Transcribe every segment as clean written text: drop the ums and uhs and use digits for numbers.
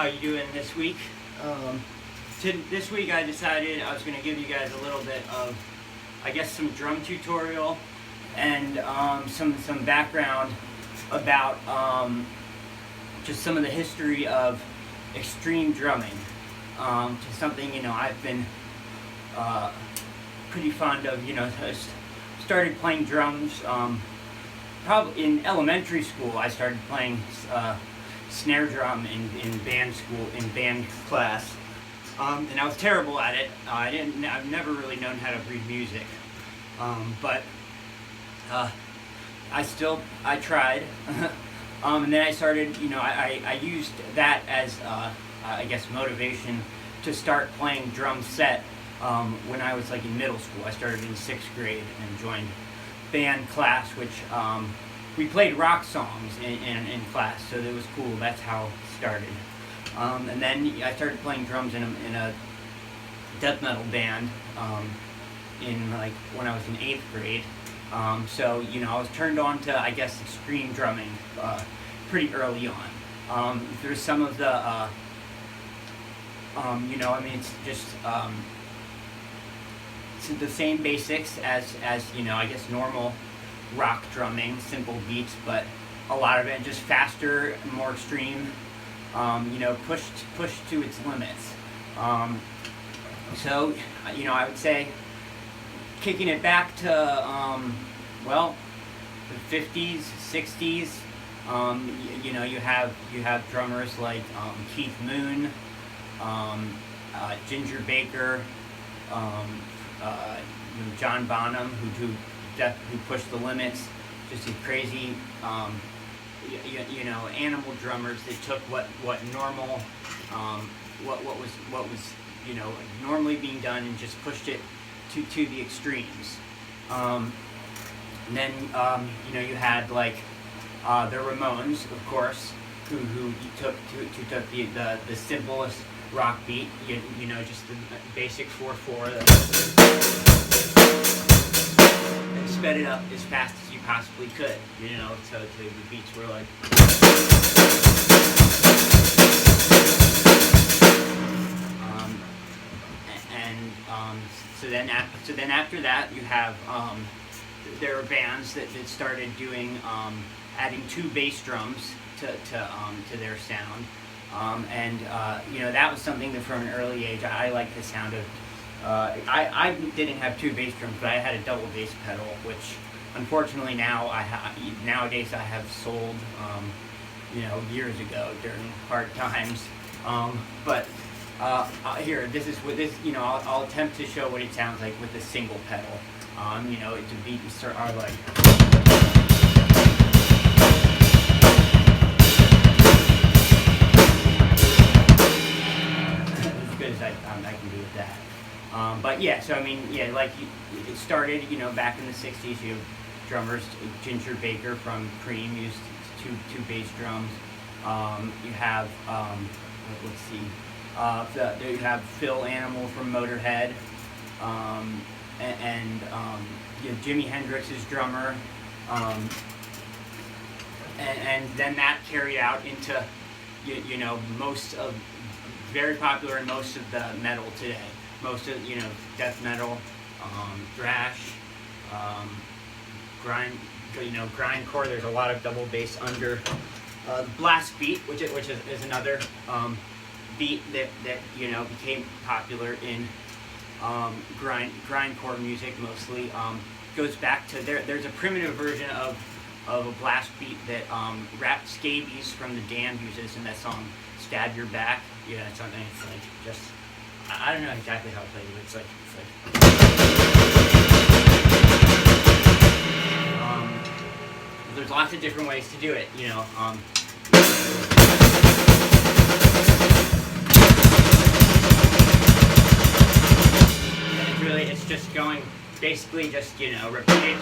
you doing this week? This week I decided I was going to give you guys a little bit of, I guess, some drum tutorial and some background about just some of the history of extreme drumming. Just something, you know, I've been pretty fond of. You know, started playing drums probably in elementary school. I started playing snare drum in band school, in band class, and I was terrible at it. I've never really known how to read music, but I tried, and then I started. You know, I used that as I guess motivation to start playing drum set when I was like in middle school. I started in 6th grade and joined band class, which we played rock songs in class, so it was cool. That's how it started. And then I started playing drums in a death metal band in like when I was in 8th grade. So you know, I was turned on to, I guess, extreme drumming pretty early on. There's some of the you know, I mean, it's just it's the same basics as you know, I guess, normal rock drumming, simple beats, but a lot of it just faster, more extreme, you know, pushed to its limits. So, you know, I would say, kicking it back to, well, the 50s, 60s, you know, you have drummers like Keith Moon, Ginger Baker, John Bonham, who pushed the limits, just a crazy, you know, animal drummers that took what normal, what was you know, normally being done and just pushed it to the extremes. And then you know, you had like the Ramones, of course, who took the simplest rock beat, you know, just the basic 4/4, and sped it up as fast as you possibly could, you know, so the beats were like, so then after that you have there are bands that started doing adding 2 bass drums to their sound. And you know, that was something that from an early age I liked the sound of. I didn't have 2 bass drums, but I had a double bass pedal, which unfortunately nowadays I have sold, you know, years ago during hard times. But here, this is what this, you know, I'll attempt to show what it sounds like with a single pedal. You know, the beats are like. I can do with that. But yeah, so I mean, yeah, like it started, you know, back in the 60s. You have drummers, Ginger Baker from Cream used two bass drums. You have, let's see, you have Phil Animal from Motorhead, and you know, Jimi Hendrix's drummer, and then that carried out into, you know, most of. Very popular in most of the metal today. Most of, you know, death metal, thrash, grindcore. There's a lot of double bass under blast beat, which is another beat that you know, became popular in grindcore music mostly. Goes back to there's a primitive version of a blast beat that Rat Scabies from The Damned uses in that song "Stab Your Back." Yeah, it's something. It's like just I don't know exactly how to play it, but it's like there's lots of different ways to do it, you know. It's just going basically just, you know, repeat,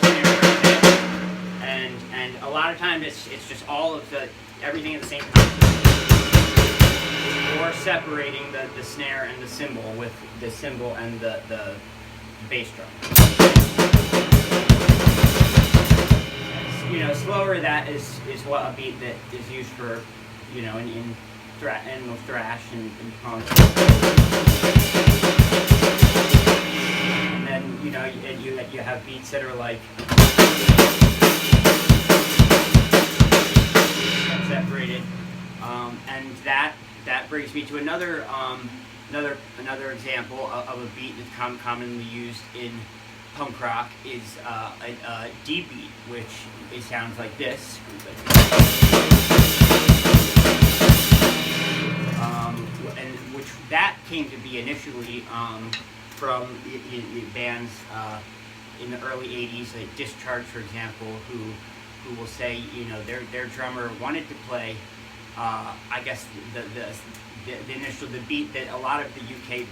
and a lot of times it's just all of everything at the same time. Or separating the snare and the cymbal with the cymbal and the bass drum. You know, slower that is what a beat that is used for, you know, in thrash and punk. And then you have beats that are like separated, and that brings me to another example of a beat that's commonly used in punk rock is a D beat, which it sounds like this. And which that came to be initially from bands in the early '80s, like Discharge, for example, who will say their drummer wanted to play I guess the beat that a lot of the UK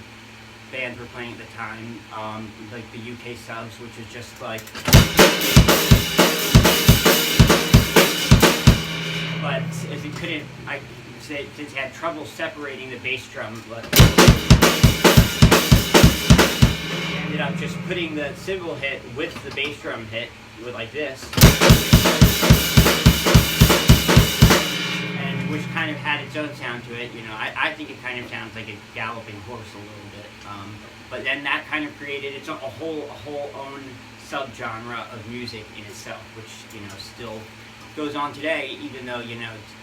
bands were playing at the time, like the UK subs, which is just like. But as it couldn't, since it had trouble separating the bass drum, but we ended up just putting the cymbal hit with the bass drum hit, like this, and which kind of had its own sound to it. I think it kind of sounds like a galloping horse a little bit. But then that kind of created its own, a whole own subgenre of music in itself, which still goes on today, even though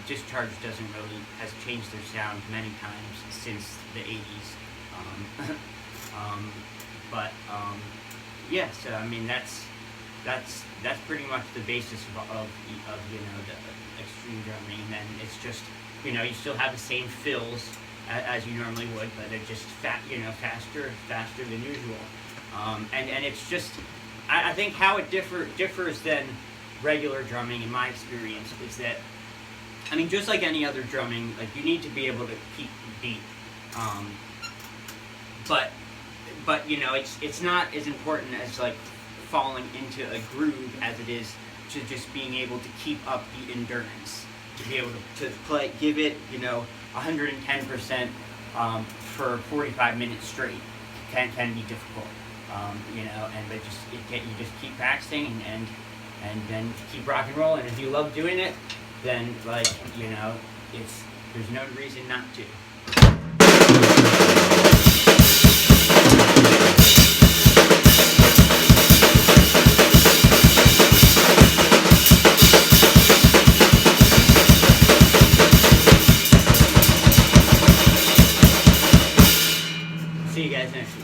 Discharge has changed their sound many times since the '80s. Yeah, so I mean that's pretty much the basis of the extreme drumming. And then it's just you still have the same fills as you normally would, but they're just faster than usual. And it's just I think how it differs than regular drumming in my experience is that, I mean, just like any other drumming, like you need to be able to keep the beat, but it's not as important as like falling into a groove as it is to just being able to keep up the endurance, to be able to play, give it 110% for 45 minutes straight can be difficult, and you just keep practicing and then keep rock and roll. And if you love doing it, then there's no reason not to. See you guys next week.